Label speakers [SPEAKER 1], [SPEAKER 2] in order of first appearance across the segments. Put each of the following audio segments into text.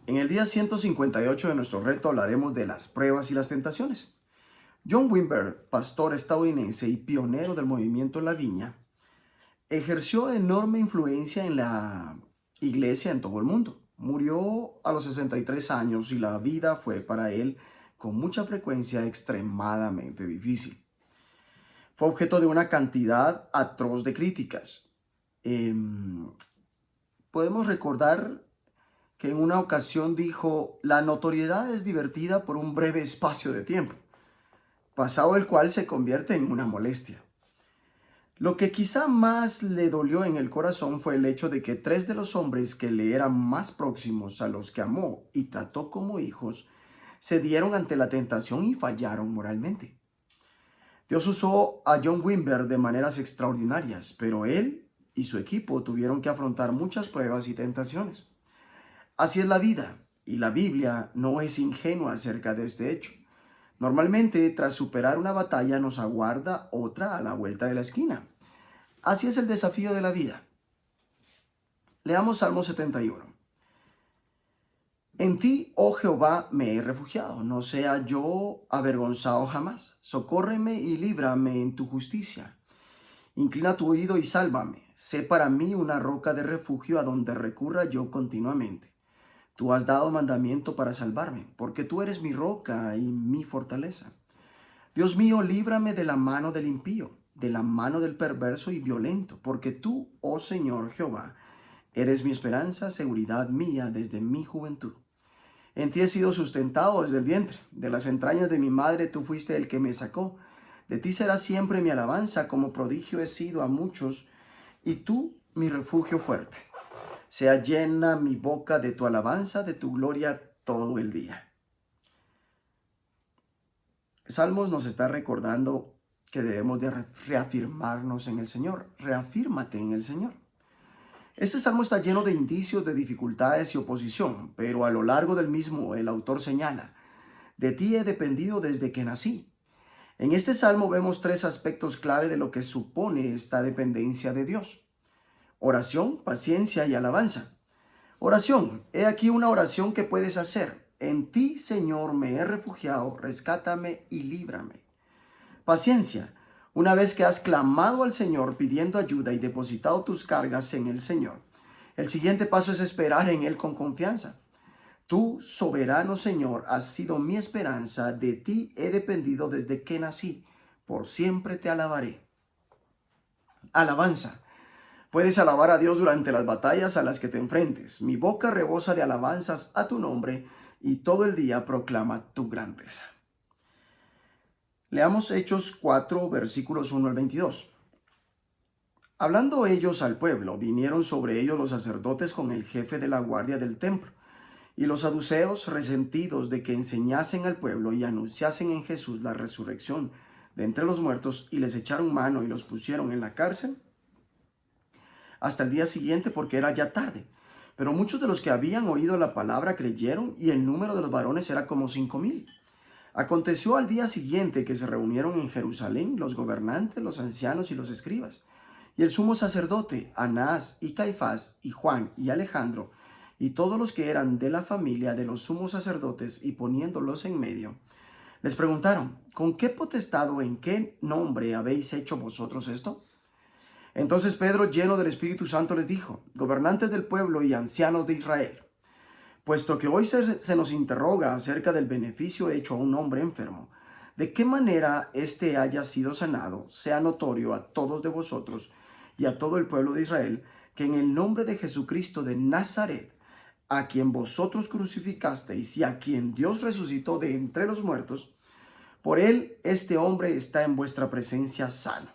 [SPEAKER 1] En el día 158 de nuestro reto hablaremos de las pruebas y las tentaciones. John Wimber, pastor estadounidense y pionero del movimiento en la viña, ejerció enorme influencia en la iglesia en todo el mundo. Murió a los 63 años y la vida fue para él con mucha frecuencia extremadamente difícil. Fue objeto de una cantidad atroz de críticas. Podemos recordar que en una ocasión dijo: la notoriedad es divertida por un breve espacio de tiempo, pasado el cual se convierte en una molestia. Lo que quizá más le dolió en el corazón fue el hecho de que 3 de los hombres que le eran más próximos, a los que amó y trató como hijos, cedieron ante la tentación y fallaron moralmente. Dios usó a John Wimber de maneras extraordinarias, pero él y su equipo tuvieron que afrontar muchas pruebas y tentaciones. Así es la vida, y la Biblia no es ingenua acerca de este hecho. Normalmente, tras superar una batalla, nos aguarda otra a la vuelta de la esquina. Así es el desafío de la vida. Leamos Salmo 71. En ti, oh Jehová, me he refugiado, no sea yo avergonzado jamás. Socórreme y líbrame en tu justicia. Inclina tu oído y sálvame. Sé para mí una roca de refugio a donde recurra yo continuamente. Tú has dado mandamiento para salvarme, porque tú eres mi roca y mi fortaleza. Dios mío, líbrame de la mano del impío, de la mano del perverso y violento, porque tú, oh Señor Jehová, eres mi esperanza, seguridad mía desde mi juventud. En ti he sido sustentado desde el vientre, de las entrañas de mi madre tú fuiste el que me sacó. De ti será siempre mi alabanza, como prodigio he sido a muchos, y tú mi refugio fuerte. Sea llena mi boca de tu alabanza, de tu gloria todo el día. Salmos nos está recordando que debemos de reafirmarnos en el Señor. Reafírmate en el Señor. Este salmo está lleno de indicios de dificultades y oposición, pero a lo largo del mismo el autor señala: de ti he dependido desde que nací. En este salmo vemos 3 aspectos clave de lo que supone esta dependencia de Dios: oración, paciencia y alabanza. Oración. He aquí una oración que puedes hacer. En ti, Señor, me he refugiado, rescátame y líbrame. Paciencia. Una vez que has clamado al Señor pidiendo ayuda y depositado tus cargas en el Señor, el siguiente paso es esperar en Él con confianza. Tú, soberano Señor, has sido mi esperanza, de ti he dependido desde que nací, por siempre te alabaré. Alabanza. Puedes alabar a Dios durante las batallas a las que te enfrentes. Mi boca rebosa de alabanzas a tu nombre y todo el día proclama tu grandeza. Leamos Hechos 4, versículos 1 al 22. Hablando ellos al pueblo, vinieron sobre ellos los sacerdotes con el jefe de la guardia del templo, y los saduceos, resentidos de que enseñasen al pueblo y anunciasen en Jesús la resurrección de entre los muertos, y les echaron mano y los pusieron en la cárcel hasta el día siguiente, porque era ya tarde. Pero muchos de los que habían oído la palabra creyeron, y el número de los varones era como 5,000. Aconteció al día siguiente que se reunieron en Jerusalén los gobernantes, los ancianos y los escribas, y el sumo sacerdote, Anás y Caifás, y Juan y Alejandro, y todos los que eran de la familia de los sumos sacerdotes, y poniéndolos en medio, les preguntaron: ¿con qué potestad o en qué nombre habéis hecho vosotros esto? Entonces Pedro, lleno del Espíritu Santo, les dijo: gobernantes del pueblo y ancianos de Israel, puesto que hoy se nos interroga acerca del beneficio hecho a un hombre enfermo, de qué manera éste haya sido sanado, sea notorio a todos de vosotros y a todo el pueblo de Israel, que en el nombre de Jesucristo de Nazaret, a quien vosotros crucificasteis y a quien Dios resucitó de entre los muertos, por él este hombre está en vuestra presencia sano.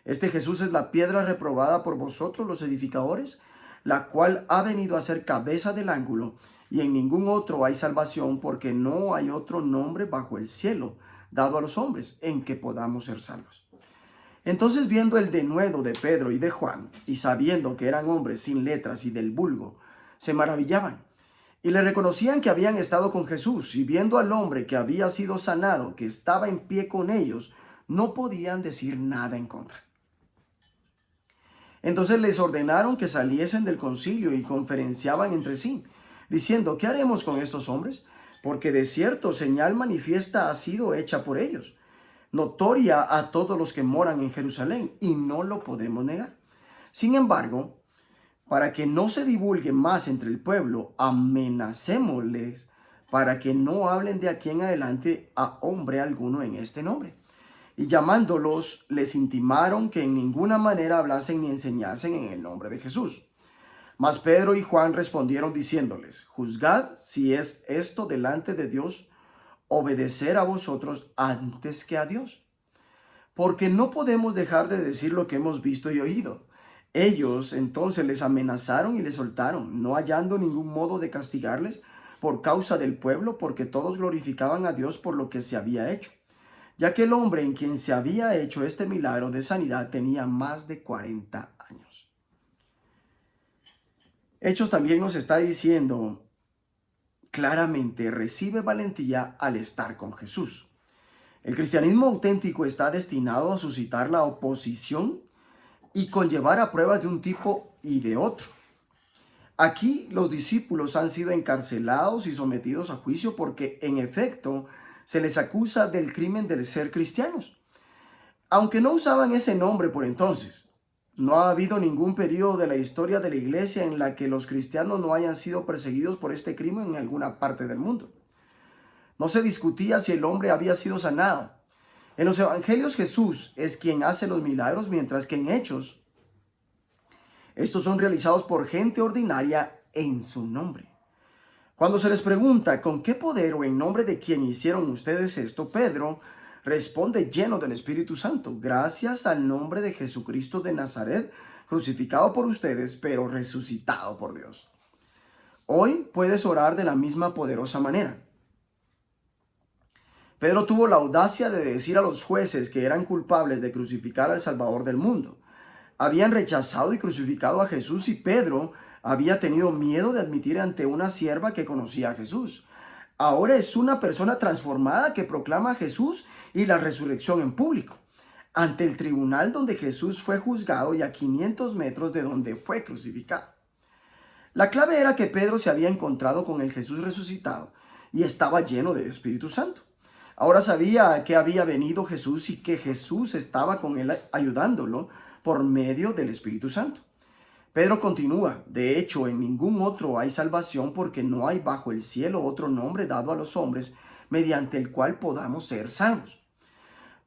[SPEAKER 1] Este Jesús es la piedra reprobada por vosotros los edificadores, la cual ha venido a ser cabeza del ángulo, y en ningún otro hay salvación, porque no hay otro nombre bajo el cielo dado a los hombres en que podamos ser salvos. Entonces, viendo el denuedo de Pedro y de Juan, y sabiendo que eran hombres sin letras y del vulgo, se maravillaban, y le reconocían que habían estado con Jesús, y viendo al hombre que había sido sanado, que estaba en pie con ellos, no podían decir nada en contra. Entonces les ordenaron que saliesen del concilio y conferenciaban entre sí. diciendo: ¿qué haremos con estos hombres? Porque de cierto señal manifiesta ha sido hecha por ellos, notoria a todos los que moran en Jerusalén, y no lo podemos negar. Sin embargo, para que no se divulgue más entre el pueblo, amenacémosles para que no hablen de aquí en adelante a hombre alguno en este nombre. Y llamándolos, les intimaron que en ninguna manera hablasen ni enseñasen en el nombre de Jesús. Mas Pedro y Juan respondieron diciéndoles: juzgad si es esto delante de Dios obedecer a vosotros antes que a Dios. Porque no podemos dejar de decir lo que hemos visto y oído. Ellos entonces les amenazaron y les soltaron, no hallando ningún modo de castigarles por causa del pueblo, porque todos glorificaban a Dios por lo que se había hecho, ya que el hombre en quien se había hecho este milagro de sanidad tenía más de 40 años. Hechos también nos está diciendo claramente: recibe valentía al estar con Jesús. El cristianismo auténtico está destinado a suscitar la oposición y conllevar a pruebas de un tipo y de otro. Aquí los discípulos han sido encarcelados y sometidos a juicio porque, en efecto, se les acusa del crimen de ser cristianos. Aunque no usaban ese nombre por entonces, no ha habido ningún periodo de la historia de la iglesia en la que los cristianos no hayan sido perseguidos por este crimen en alguna parte del mundo. No se discutía si el hombre había sido sanado. En los evangelios Jesús es quien hace los milagros, mientras que en Hechos estos son realizados por gente ordinaria en su nombre. Cuando se les pregunta con qué poder o en nombre de quién hicieron ustedes esto, Pedro responde lleno del Espíritu Santo: gracias al nombre de Jesucristo de Nazaret, crucificado por ustedes, pero resucitado por Dios. Hoy puedes orar de la misma poderosa manera. Pedro tuvo la audacia de decir a los jueces que eran culpables de crucificar al Salvador del mundo. Habían rechazado y crucificado a Jesús y Pedro había tenido miedo de admitir ante una sierva que conocía a Jesús. Ahora es una persona transformada que proclama a Jesús y la resurrección en público, ante el tribunal donde Jesús fue juzgado y a 500 metros de donde fue crucificado. La clave era que Pedro se había encontrado con el Jesús resucitado y estaba lleno de Espíritu Santo. Ahora sabía que había venido Jesús y que Jesús estaba con él ayudándolo por medio del Espíritu Santo. Pedro continúa: de hecho, en ningún otro hay salvación, porque no hay bajo el cielo otro nombre dado a los hombres mediante el cual podamos ser salvos.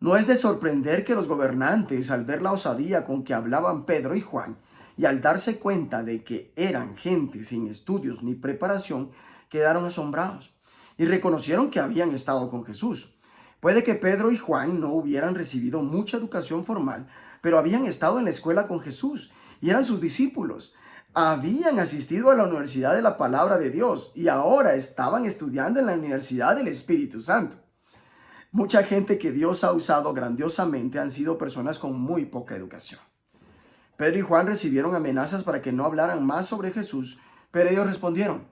[SPEAKER 1] No es de sorprender que los gobernantes, al ver la osadía con que hablaban Pedro y Juan, y al darse cuenta de que eran gente sin estudios ni preparación, quedaron asombrados y reconocieron que habían estado con Jesús. Puede que Pedro y Juan no hubieran recibido mucha educación formal, pero habían estado en la escuela con Jesús y eran sus discípulos. Habían asistido a la Universidad de la Palabra de Dios y ahora estaban estudiando en la Universidad del Espíritu Santo. Mucha gente que Dios ha usado grandiosamente han sido personas con muy poca educación. Pedro y Juan recibieron amenazas para que no hablaran más sobre Jesús, pero ellos respondieron: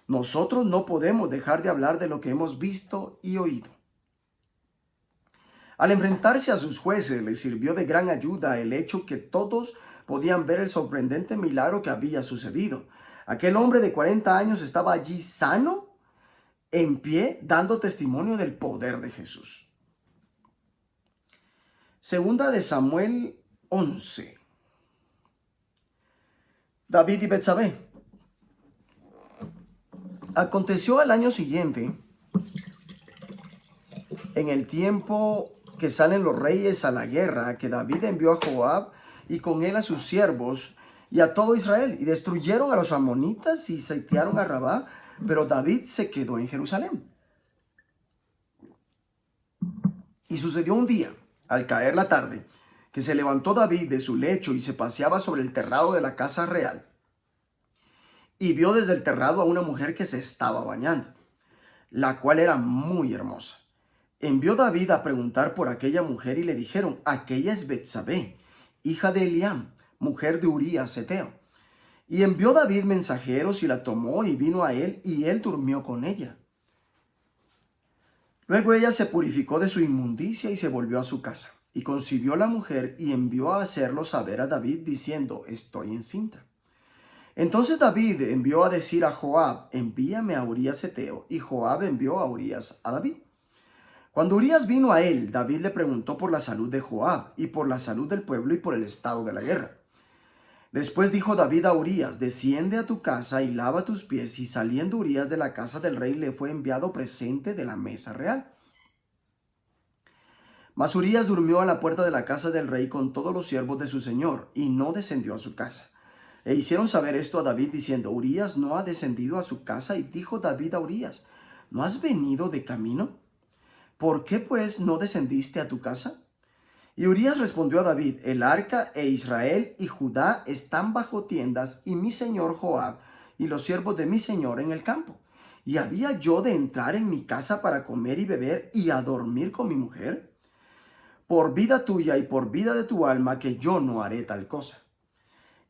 [SPEAKER 1] nosotros no podemos dejar de hablar de lo que hemos visto y oído. Al enfrentarse a sus jueces, les sirvió de gran ayuda el hecho que todos podían ver el sorprendente milagro que había sucedido. Aquel hombre de 40 años estaba allí sano, en pie, dando testimonio del poder de Jesús. Segunda de Samuel 11. David y Betsabé. Aconteció al año siguiente, en el tiempo que salen los reyes a la guerra, que David envió a Joab y con él a sus siervos y a todo Israel, y destruyeron a los amonitas y sitiaron a Rabá, pero David se quedó en Jerusalén. Y sucedió un día, al caer la tarde, que se levantó David de su lecho y se paseaba sobre el terrado de la casa real, y vio desde el terrado a una mujer que se estaba bañando, la cual era muy hermosa. Envió David a preguntar por aquella mujer y le dijeron: aquella es Betsabé, hija de Eliam, mujer de Urías Heteo. Y envió David mensajeros y la tomó y vino a él, y él durmió con ella. Luego ella se purificó de su inmundicia y se volvió a su casa. Y concibió la mujer y envió a hacerlo saber a David diciendo: estoy encinta. Entonces David envió a decir a Joab, envíame a Urías Eteo, y Joab envió a Urías a David. Cuando Urías vino a él, David le preguntó por la salud de Joab, y por la salud del pueblo, y por el estado de la guerra. Después dijo David a Urías, desciende a tu casa y lava tus pies, y saliendo Urías de la casa del rey, le fue enviado presente de la mesa real. Mas Urías durmió a la puerta de la casa del rey con todos los siervos de su señor, y no descendió a su casa. E hicieron saber esto a David, diciendo, Urías no ha descendido a su casa. Y dijo David a Urías, ¿no has venido de camino? ¿Por qué pues no descendiste a tu casa? Y Urías respondió a David, el arca e Israel y Judá están bajo tiendas, y mi señor Joab y los siervos de mi señor en el campo. ¿Y había yo de entrar en mi casa para comer y beber y a dormir con mi mujer? Por vida tuya y por vida de tu alma, que yo no haré tal cosa.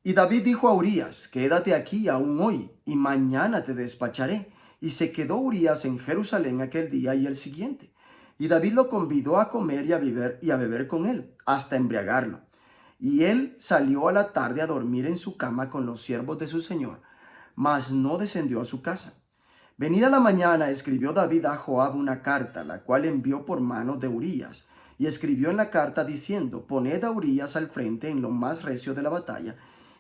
[SPEAKER 1] Y David dijo a Urías, quédate aquí aún hoy, y mañana te despacharé. Y se quedó Urías en Jerusalén aquel día y el siguiente. Y David lo convidó a comer y a beber con él, hasta embriagarlo. Y él salió a la tarde a dormir en su cama con los siervos de su señor, mas no descendió a su casa. Venida la mañana, escribió David a Joab una carta, la cual envió por mano de Urías. Y escribió en la carta diciendo, poned a Urías al frente en lo más recio de la batalla,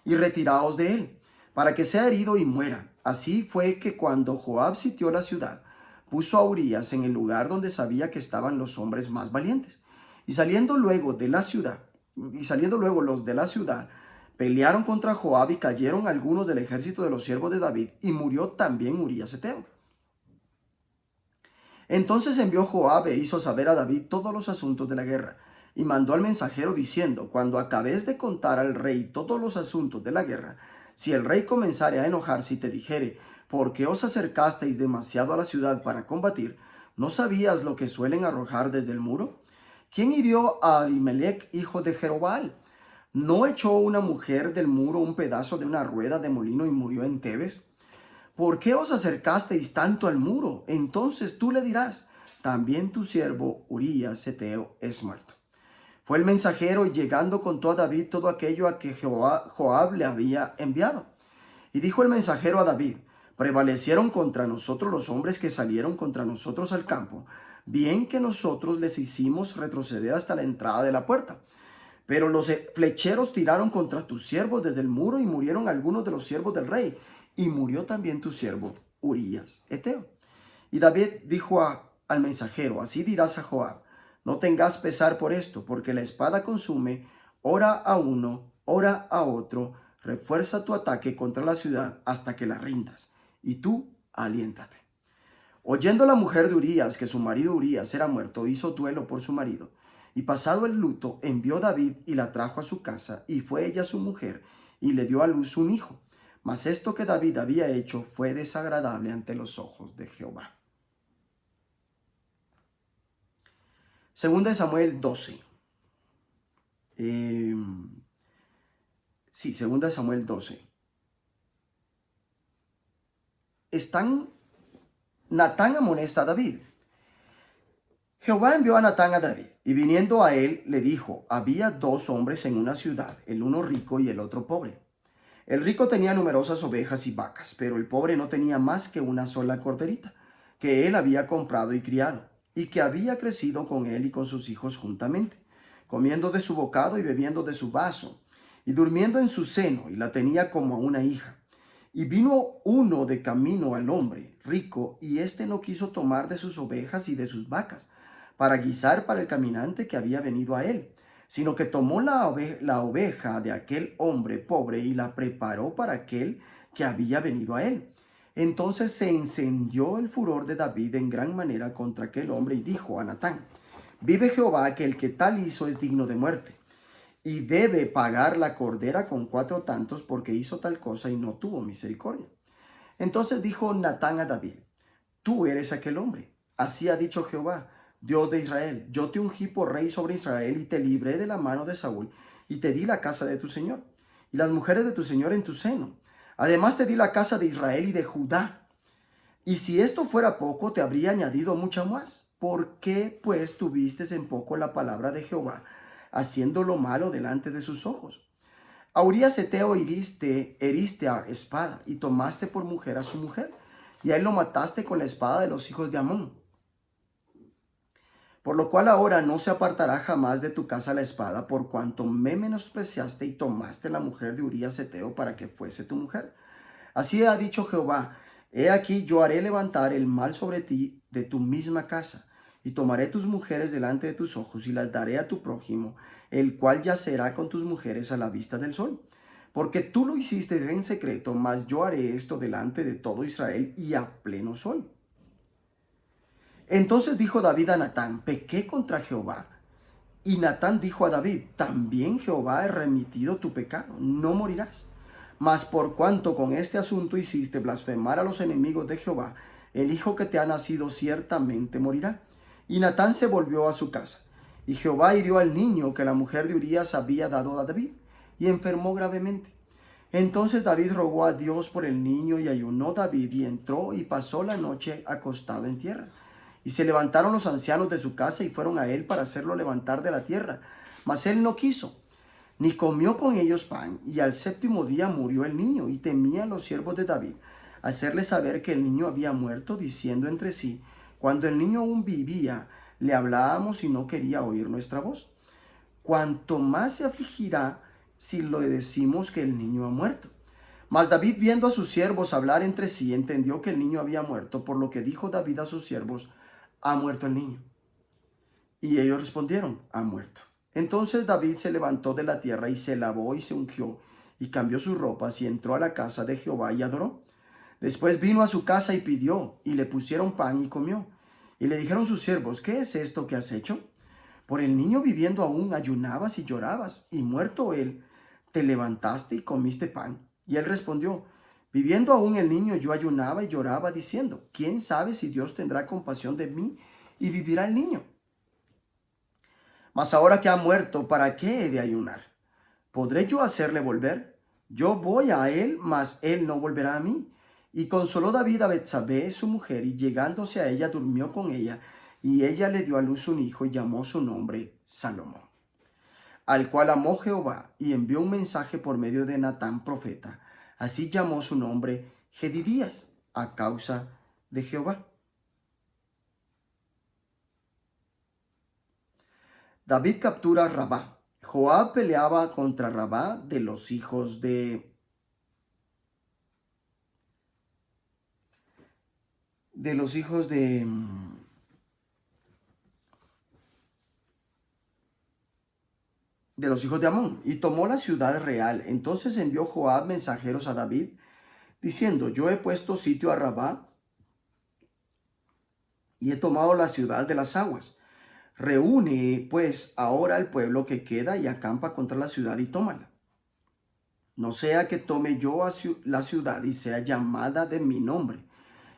[SPEAKER 1] y retiraos de él, para que sea herido y muera. Así fue que cuando Joab sitió la ciudad, puso a Urías en el lugar donde sabía que estaban los hombres más valientes. Y saliendo luego los de la ciudad, pelearon contra Joab y cayeron algunos del ejército de los siervos de David, y murió también Urías Eteo. Entonces envió Joab e hizo saber a David todos los asuntos de la guerra, y mandó al mensajero diciendo, cuando acabes de contar al rey todos los asuntos de la guerra, si el rey comenzare a enojarse y te dijere, ¿por qué os acercasteis demasiado a la ciudad para combatir? ¿No sabías lo que suelen arrojar desde el muro? ¿Quién hirió a Abimelech, hijo de Jerobal? ¿No echó una mujer del muro un pedazo de una rueda de molino y murió en Tebes? ¿Por qué os acercasteis tanto al muro? Entonces tú le dirás, también tu siervo Urías Eteo es muerto. Fue el mensajero y llegando contó a David todo aquello a que Joab le había enviado. Y dijo el mensajero a David, prevalecieron contra nosotros los hombres que salieron contra nosotros al campo, bien que nosotros les hicimos retroceder hasta la entrada de la puerta. Pero los flecheros tiraron contra tus siervos desde el muro y murieron algunos de los siervos del rey, y murió también tu siervo Urías Eteo. Y David dijo al mensajero, así dirás a Joab, no tengas pesar por esto, porque la espada consume, ora a uno, ora a otro, refuerza tu ataque contra la ciudad hasta que la rindas, y tú aliéntate. Oyendo la mujer de Urías que su marido Urías era muerto, hizo duelo por su marido, y pasado el luto, envió David y la trajo a su casa, y fue ella su mujer, y le dio a luz un hijo. Mas esto que David había hecho fue desagradable ante los ojos de Jehová. Segunda de Samuel 12. Segunda de Samuel 12. Natán amonesta a David. Jehová envió a Natán a David, y viniendo a él le dijo, había dos hombres en una ciudad, el uno rico y el otro pobre. El rico tenía numerosas ovejas y vacas, pero el pobre no tenía más que una sola corderita, que él había comprado y criado, y que había crecido con él y con sus hijos juntamente, comiendo de su bocado y bebiendo de su vaso, y durmiendo en su seno, y la tenía como a una hija. Y vino uno de camino al hombre rico, y éste no quiso tomar de sus ovejas y de sus vacas, para guisar para el caminante que había venido a él, sino que tomó la oveja de aquel hombre pobre y la preparó para aquel que había venido a él. Entonces se encendió el furor de David en gran manera contra aquel hombre y dijo a Natán, vive Jehová que el que tal hizo es digno de muerte, y debe pagar la cordera con 4 tantos porque hizo tal cosa y no tuvo misericordia. Entonces dijo Natán a David, tú eres aquel hombre. Así ha dicho Jehová, Dios de Israel, yo te ungí por rey sobre Israel y te libré de la mano de Saúl y te di la casa de tu señor y las mujeres de tu señor en tu seno. Además te di la casa de Israel y de Judá. Y si esto fuera poco, te habría añadido mucha más. ¿Por qué pues tuviste en poco la palabra de Jehová, haciendo lo malo delante de sus ojos? A Urías Eteo heriste a espada y tomaste por mujer a su mujer, y a él lo mataste con la espada de los hijos de Amón. Por lo cual ahora no se apartará jamás de tu casa la espada, por cuanto me menospreciaste y tomaste la mujer de Urías Eteo para que fuese tu mujer. Así ha dicho Jehová: he aquí yo haré levantar el mal sobre ti de tu misma casa, y tomaré tus mujeres delante de tus ojos, y las daré a tu prójimo, el cual yacerá con tus mujeres a la vista del sol. Porque tú lo hiciste en secreto, mas yo haré esto delante de todo Israel y a pleno sol. Entonces dijo David a Natán: pequé contra Jehová. Y Natán dijo a David: también Jehová ha remitido tu pecado, no morirás. Mas por cuanto con este asunto hiciste blasfemar a los enemigos de Jehová, el hijo que te ha nacido ciertamente morirá. Y Natán se volvió a su casa. Y Jehová hirió al niño que la mujer de Urías había dado a David, y enfermó gravemente. Entonces David rogó a Dios por el niño, y ayunó David, y entró y pasó la noche acostado en tierra. Y se levantaron los ancianos de su casa y fueron a él para hacerlo levantar de la tierra. Mas él no quiso, ni comió con ellos pan. Y al séptimo día murió el niño, y temían los siervos de David hacerle saber que el niño había muerto, diciendo entre sí: cuando el niño aún vivía, le hablábamos y no quería oír nuestra voz. Cuanto más se afligirá si le decimos que el niño ha muerto. Mas David, viendo a sus siervos hablar entre sí, entendió que el niño había muerto, por lo que dijo David a sus siervos: ha muerto el niño. Y ellos respondieron: ha muerto. Entonces David se levantó de la tierra y se lavó y se ungió y cambió sus ropas y entró a la casa de Jehová y adoró. Después vino a su casa y pidió, y le pusieron pan y comió. Y le dijeron sus siervos: ¿qué es esto que has hecho? Por el niño viviendo aún ayunabas y llorabas, y muerto él, te levantaste y comiste pan. Y él respondió: viviendo aún el niño yo ayunaba y lloraba, diciendo: ¿quién sabe si Dios tendrá compasión de mí y vivirá el niño? Mas ahora que ha muerto, ¿para qué he de ayunar? ¿Podré yo hacerle volver? Yo voy a él, mas él no volverá a mí. Y consoló David a Betsabé, su mujer, y llegándose a ella durmió con ella, y ella le dio a luz un hijo y llamó su nombre Salomón, al cual amó Jehová, y envió un mensaje por medio de Natán profeta. Así llamó su nombre Jedidías, a causa de Jehová. David captura a Rabá. Joab peleaba contra Rabá de los hijos de los hijos de Amón, y tomó la ciudad real. Entonces envió Joab mensajeros a David, diciendo: yo he puesto sitio a Rabá y he tomado la ciudad de las aguas. Reúne pues ahora al pueblo que queda y acampa contra la ciudad y tómala. No sea que tome yo a la ciudad y sea llamada de mi nombre.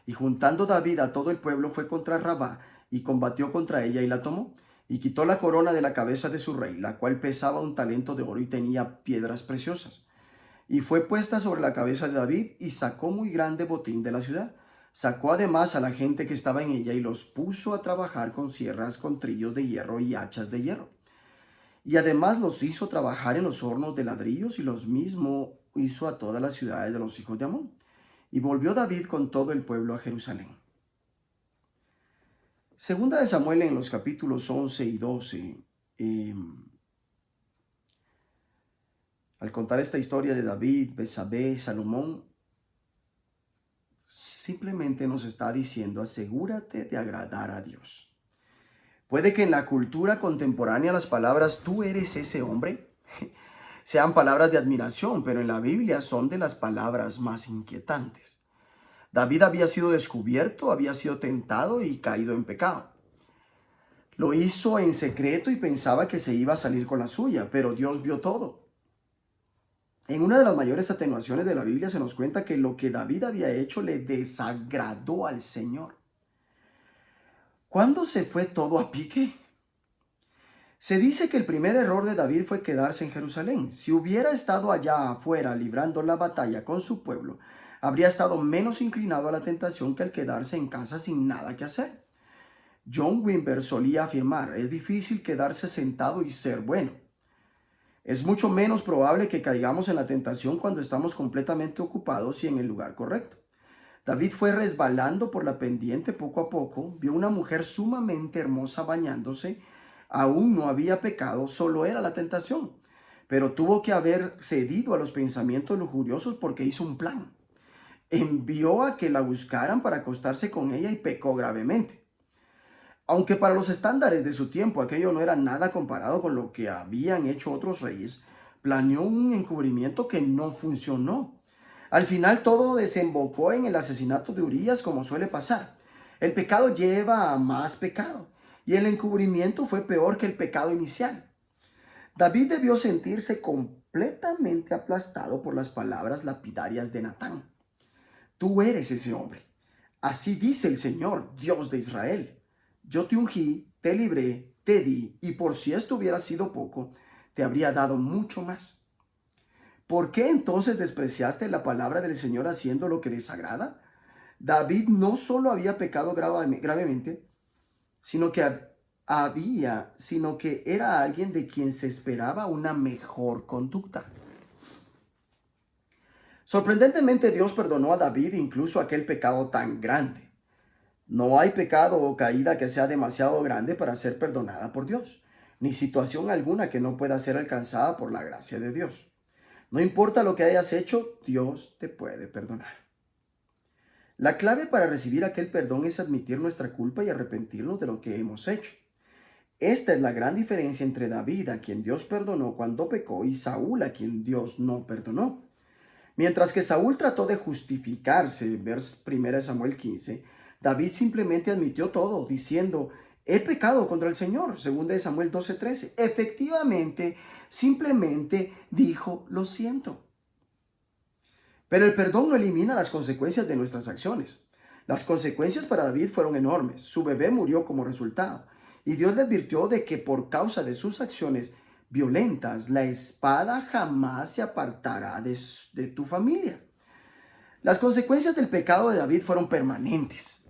[SPEAKER 1] Y juntando David a todo el pueblo, fue contra Rabá y combatió contra ella y la tomó. Y quitó la corona de la cabeza de su rey, la cual pesaba 1 talento de oro y tenía piedras preciosas. Y fue puesta sobre la cabeza de David y sacó muy grande botín de la ciudad. Sacó además a la gente que estaba en ella y los puso a trabajar con sierras, con trillos de hierro y hachas de hierro. Y además los hizo trabajar en los hornos de ladrillos, y los mismo hizo a todas las ciudades de los hijos de Amón. Y volvió David con todo el pueblo a Jerusalén. Segunda de Samuel, en los capítulos 11 y 12, al contar esta historia de David, Betsabé, Salomón, simplemente nos está diciendo: asegúrate de agradar a Dios. Puede que en la cultura contemporánea las palabras "tú eres ese hombre" sean palabras de admiración, pero en la Biblia son de las palabras más inquietantes. David había sido descubierto, había sido tentado y caído en pecado. Lo hizo en secreto y pensaba que se iba a salir con la suya, pero Dios vio todo. En una de las mayores atenuaciones de la Biblia se nos cuenta que lo que David había hecho le desagradó al Señor. ¿Cuándo se fue todo a pique? Se dice que el primer error de David fue quedarse en Jerusalén. Si hubiera estado allá afuera librando la batalla con su pueblo, habría estado menos inclinado a la tentación que al quedarse en casa sin nada que hacer. John Wimber solía afirmar: es difícil quedarse sentado y ser bueno. Es mucho menos probable que caigamos en la tentación cuando estamos completamente ocupados y en el lugar correcto. David fue resbalando por la pendiente poco a poco, vio una mujer sumamente hermosa bañándose, aún no había pecado, solo era la tentación, pero tuvo que haber cedido a los pensamientos lujuriosos porque hizo un plan. Envió a que la buscaran para acostarse con ella y pecó gravemente. Aunque para los estándares de su tiempo aquello no era nada comparado con lo que habían hecho otros reyes, planeó un encubrimiento que no funcionó. Al final todo desembocó en el asesinato de Urías, como suele pasar. El pecado lleva a más pecado y el encubrimiento fue peor que el pecado inicial. David debió sentirse completamente aplastado por las palabras lapidarias de Natán. Tú eres ese hombre. Así dice el Señor, Dios de Israel. Yo te ungí, te libré, te di, y por si esto hubiera sido poco, te habría dado mucho más. ¿Por qué entonces despreciaste la palabra del Señor haciendo lo que desagrada? David no solo había pecado gravemente, sino que era alguien de quien se esperaba una mejor conducta. Sorprendentemente, Dios perdonó a David incluso aquel pecado tan grande. No hay pecado o caída que sea demasiado grande para ser perdonada por Dios, ni situación alguna que no pueda ser alcanzada por la gracia de Dios. No importa lo que hayas hecho, Dios te puede perdonar. La clave para recibir aquel perdón es admitir nuestra culpa y arrepentirnos de lo que hemos hecho. Esta es la gran diferencia entre David, a quien Dios perdonó cuando pecó, y Saúl, a quien Dios no perdonó. Mientras que Saúl trató de justificarse, ver 1 Samuel 15, David simplemente admitió todo, diciendo, he pecado contra el Señor, 2 Samuel 12:13. Efectivamente, simplemente dijo, lo siento. Pero el perdón no elimina las consecuencias de nuestras acciones. Las consecuencias para David fueron enormes. Su bebé murió como resultado. Y Dios le advirtió de que por causa de sus acciones violentas, la espada jamás se apartará de tu familia. Las consecuencias del pecado de David fueron permanentes.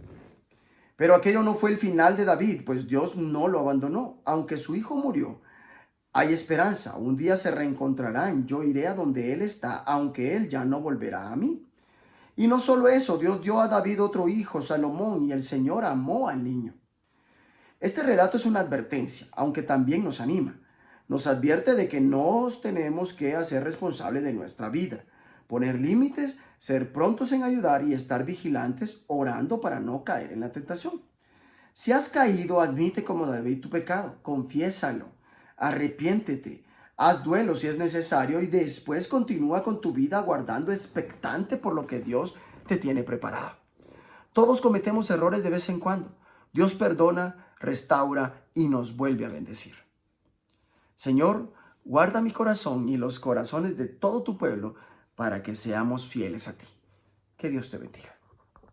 [SPEAKER 1] Pero aquello no fue el final de David, pues Dios no lo abandonó. Aunque su hijo murió, hay esperanza. Un día se reencontrarán. Yo iré a donde él está, aunque él ya no volverá a mí. Y no solo eso, Dios dio a David otro hijo, Salomón, y el Señor amó al niño. Este relato es una advertencia, aunque también nos anima. Nos advierte de que nos tenemos que hacer responsables de nuestra vida, poner límites, ser prontos en ayudar y estar vigilantes, orando para no caer en la tentación. Si has caído, admite como David tu pecado, confiésalo, arrepiéntete, haz duelo si es necesario y después continúa con tu vida aguardando expectante por lo que Dios te tiene preparado. Todos cometemos errores de vez en cuando. Dios perdona, restaura y nos vuelve a bendecir. Señor, guarda mi corazón y los corazones de todo tu pueblo para que seamos fieles a ti. Que Dios te bendiga.